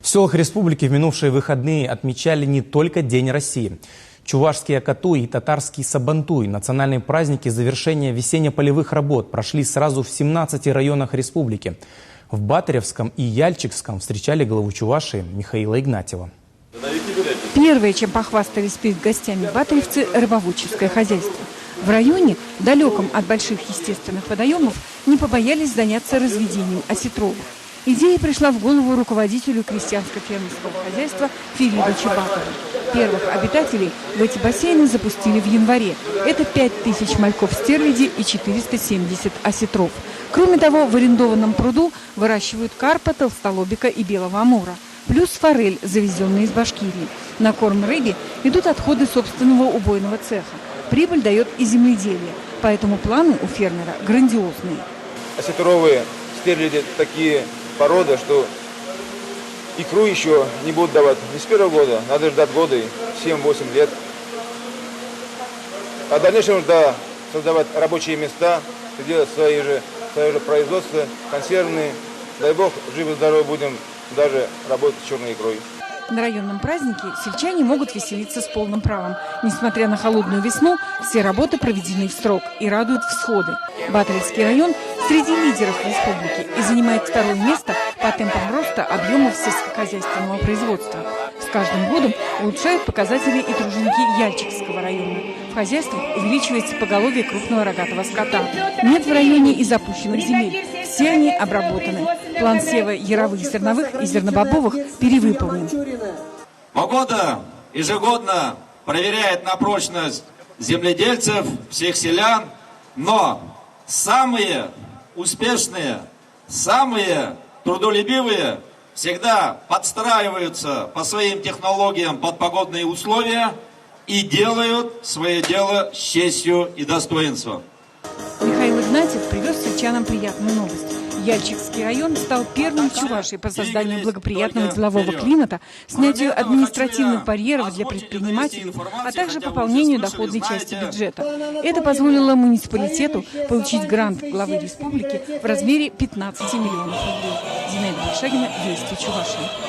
В селах республики в минувшие выходные отмечали не только День России. Чувашский Акатуй и татарский Сабантуй – национальные праздники завершения весенне-полевых работ прошли сразу в 17 районах республики. В Батыревском и Яльчикском встречали главу Чувашии Михаила Игнатьева. Первое, чем похвастались перед гостями батыревцы – рыбоводческое хозяйство. В районе, далеком от больших естественных водоемов, не побоялись заняться разведением осетровых. Идея пришла в голову руководителю крестьянско-фермерского хозяйства Филиппу Чебакову. Первых обитателей в эти бассейны запустили в январе. Это 5000 мальков-стерляди и 470 осетров. Кроме того, в арендованном пруду выращивают карпа, толстолобика и белого амура. Плюс форель, завезенная из Башкирии. На корм рыбе идут отходы собственного убойного цеха. Прибыль дает и земледелие. Поэтому планы у фермера грандиозные. Осетровые стерляди такие породы, что икру еще не будут давать не с первого года, надо ждать года, 7-8 лет. А в дальнейшем нужно создавать рабочие места, делать свое же производство, консервные. Дай бог, живы-здоровы будем даже работать с черной икрой. На районном празднике сельчане могут веселиться с полным правом. Несмотря на холодную весну, все работы проведены в срок и радуют всходы. Батыревский район среди лидеров республики и занимает второе место по темпам роста объемов сельскохозяйственного производства. С каждым годом улучшают показатели и труженики Яльчикского района. В хозяйствах увеличивается поголовье крупного рогатого скота. Нет в районе и запущенных земель. Все они обработаны. План сева яровых, зерновых и зернобобовых перевыполнен. Погода ежегодно проверяет на прочность земледельцев, всех селян, но самые успешные, самые трудолюбивые всегда подстраиваются по своим технологиям под погодные условия и делают свое дело с честью и достоинством. Михаил Игнатьев привез сельчанам приятную новость. Яльчикский район стал первым в Чувашии по созданию благоприятного делового климата, снятию административных барьеров для предпринимателей, а также пополнению доходной части бюджета. Это позволило муниципалитету получить грант главы республики в размере 15 миллионов рублей. Зинаида Большагина, Вести Чувашии.